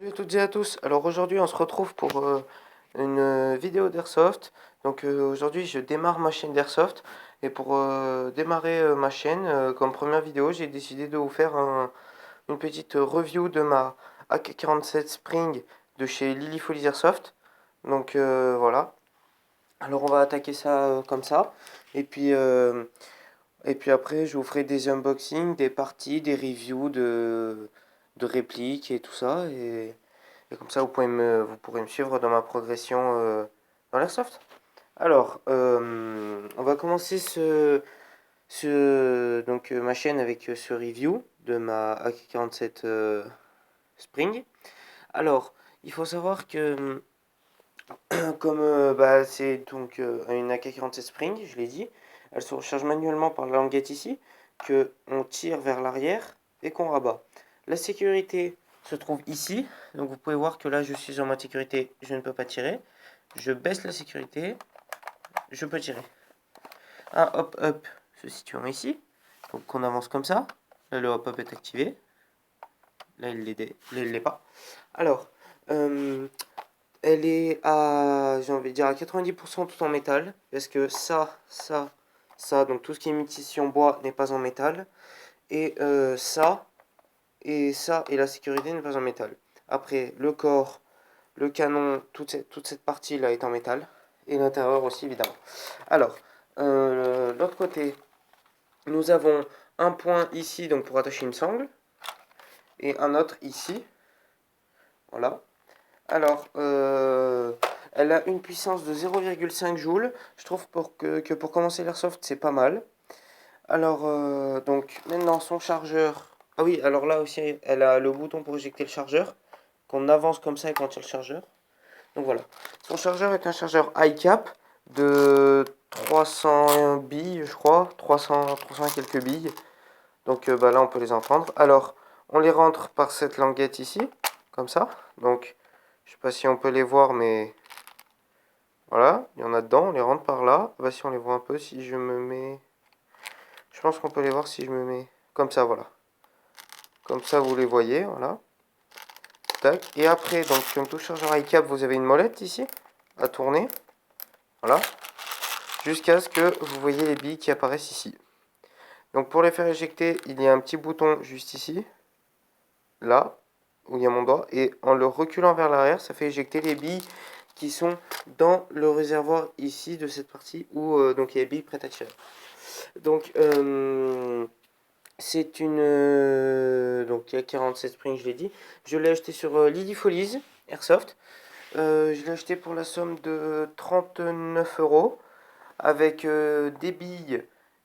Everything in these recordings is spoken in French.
Salut à toutes et à tous. Alors aujourd'hui, on se retrouve pour une vidéo d'Airsoft. Donc aujourd'hui, je démarre ma chaîne d'Airsoft. Et pour démarrer ma chaîne, comme première vidéo, j'ai décidé de vous faire une petite review de ma AK-47 Spring de chez Lily Follies Airsoft. Donc voilà. Alors on va attaquer ça comme ça. Et puis, euh, et puis après, je vous ferai des unboxings, des parties, des reviews de répliques et tout ça. Et comme ça, vous pourrez me suivre dans ma progression dans l'airsoft. Alors, on va commencer ma chaîne avec ce review de ma AK-47 Spring. Alors, il faut savoir que comme c'est donc une AK-47 Spring, je l'ai dit, elle se recharge manuellement par la languette ici, que on tire vers l'arrière et qu'on rabat. La sécurité se trouve ici, donc vous pouvez voir que là je suis en mode sécurité, je ne peux pas tirer. Je baisse la sécurité, je peux tirer. Un hop-up se situant ici, donc on avance comme ça. Là le hop-up est activé, là il l'est pas. Alors, euh, elle est à, j'ai envie de dire, à 90% tout en métal. Parce que ça, donc tout ce qui est imitation bois n'est pas en métal. Et ça, et la sécurité n'est pas en métal. Après, le corps, le canon, toute cette partie-là est en métal. Et l'intérieur aussi, évidemment. Alors, l'autre côté, nous avons un point ici donc pour attacher une sangle. Et un autre ici. Voilà. Alors, elle a une puissance de 0,5 joules. Je trouve que pour commencer l'airsoft, c'est pas mal. Alors, donc maintenant son chargeur. Ah oui, alors là aussi, elle a le bouton pour éjecter le chargeur. Qu'on avance comme ça et qu'on tire le chargeur. Donc voilà. Son chargeur est un chargeur high cap de 300 billes, je crois. 300 et quelques billes. Donc là, on peut les entendre. Alors, on les rentre par cette languette ici. Comme ça. Donc, je sais pas si on peut les voir, mais voilà, il y en a dedans, on les rentre par là. Bah si on les voit un peu, si je me mets... Je pense qu'on peut les voir si je me mets comme ça, voilà. Comme ça, vous les voyez, voilà. Tac. Et après, donc, comme tout chargeur high cap, vous avez une molette ici, à tourner. Voilà. Jusqu'à ce que vous voyez les billes qui apparaissent ici. Donc pour les faire éjecter, il y a un petit bouton juste ici. Là, où il y a mon doigt. Et en le reculant vers l'arrière, ça fait éjecter les billes qui sont dans le réservoir ici de cette partie où donc il y a les billes prêtes à tirer. Donc c'est une donc il y a 47 Spring, je l'ai dit. Je l'ai acheté sur Lily Follies Airsoft. Je l'ai acheté pour la somme de 39 euros avec des billes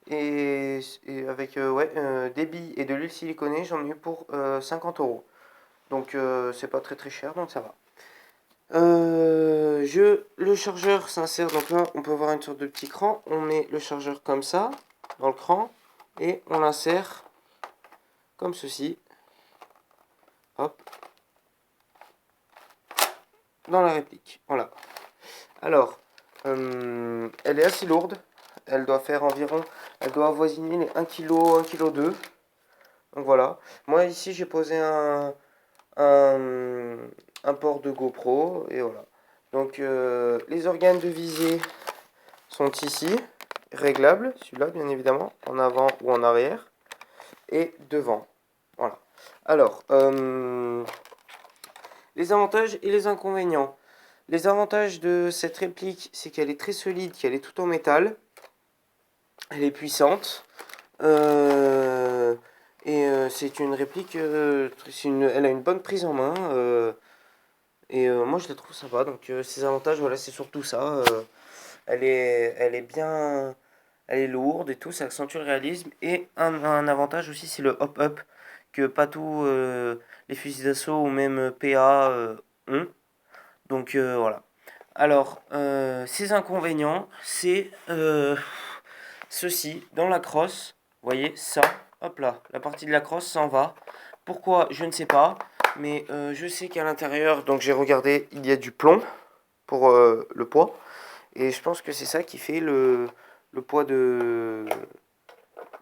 et avec des billes et de l'huile siliconée. J'en ai eu pour 50 euros. Donc c'est pas très très cher, donc ça va. Le chargeur s'insère, donc là on peut voir une sorte de petit cran. On met le chargeur comme ça, dans le cran, et on l'insère comme ceci. Hop. Dans la réplique. Voilà. Alors, elle est assez lourde. Elle doit faire environ, elle doit avoisiner les 1 kg, 1 kg 2. Donc voilà. Moi ici j'ai posé un, un port de GoPro et voilà. Donc les organes de visée sont ici, réglables, celui-là bien évidemment, en avant ou en arrière, et devant. Voilà. Alors, les avantages et les inconvénients. Les avantages de cette réplique, c'est qu'elle est très solide, qu'elle est tout en métal, elle est puissante, c'est une réplique, elle a une bonne prise en main, moi je la trouve sympa, donc ses avantages, voilà, c'est surtout ça. Elle est bien, elle est lourde et tout, ça accentue le réalisme. Et un avantage aussi, c'est le hop-up que pas tous les fusils d'assaut ou même PA ont. Donc voilà. Alors, ces inconvénients, c'est ceci, dans la crosse, vous voyez, ça, hop là, la partie de la crosse s'en va. Pourquoi, je ne sais pas, mais je sais qu'à l'intérieur, donc j'ai regardé, il y a du plomb pour le poids. Et je pense que c'est ça qui fait le poids de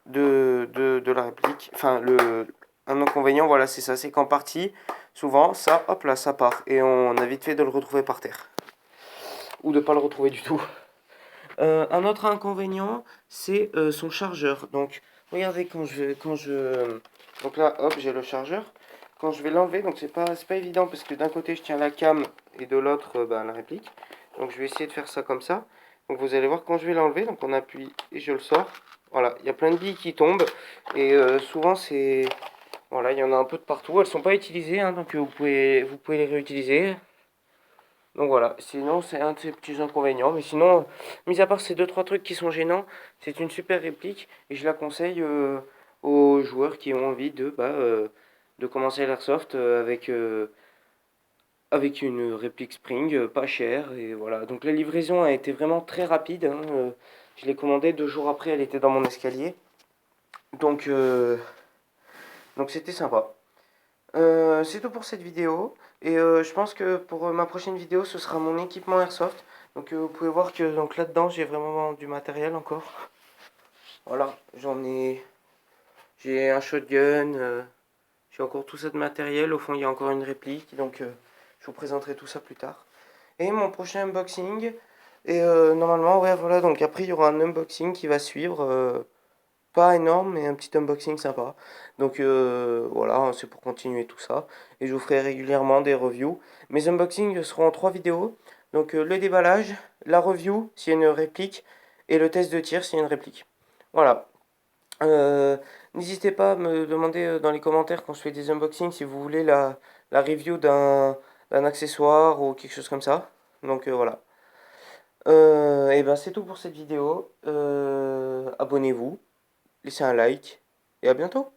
la réplique. Enfin, un inconvénient, voilà, c'est ça. C'est qu'en partie, souvent ça, hop là, ça part. Et on a vite fait de le retrouver par terre. Ou de pas le retrouver du tout. Un autre inconvénient, c'est son chargeur. Donc, regardez donc là, hop, j'ai le chargeur. Quand je vais l'enlever, donc c'est pas évident parce que d'un côté je tiens la cam et de l'autre la réplique. Donc je vais essayer de faire ça comme ça. Donc vous allez voir quand je vais l'enlever, donc on appuie et je le sors. Voilà, il y a plein de billes qui tombent et souvent c'est voilà, il y en a un peu de partout. Elles sont pas utilisées, hein, donc vous pouvez les réutiliser. Donc voilà, sinon c'est un de ces petits inconvénients. Mais sinon, mis à part ces deux trois trucs qui sont gênants, c'est une super réplique et je la conseille aux joueurs qui ont envie de commencer l'airsoft avec une réplique Spring pas chère. Et voilà, donc la livraison a été vraiment très rapide, hein, je l'ai commandée 2 jours après, elle était dans mon escalier. Donc donc c'était sympa. C'est tout pour cette vidéo. Et je pense que pour ma prochaine vidéo, ce sera mon équipement Airsoft. Donc vous pouvez voir que donc là-dedans, j'ai vraiment du matériel encore. Voilà, j'ai un shotgun, j'ai encore tout ça de matériel. Au fond, il y a encore une réplique. Donc je vous présenterai tout ça plus tard. Et mon prochain unboxing. Et normalement, ouais, voilà. Donc après, il y aura un unboxing qui va suivre. Pas énorme, mais un petit unboxing sympa. Donc voilà, c'est pour continuer tout ça. Et je vous ferai régulièrement des reviews. Mes unboxings seront en 3 vidéos. Donc le déballage, la review s'il y a une réplique, et le test de tir s'il y a une réplique. Voilà. Euh, N'hésitez pas à me demander dans les commentaires quand je fais des unboxings si vous voulez la review d'un accessoire ou quelque chose comme ça. Donc voilà. Et ben c'est tout pour cette vidéo. Abonnez-vous. Laissez un like et à bientôt.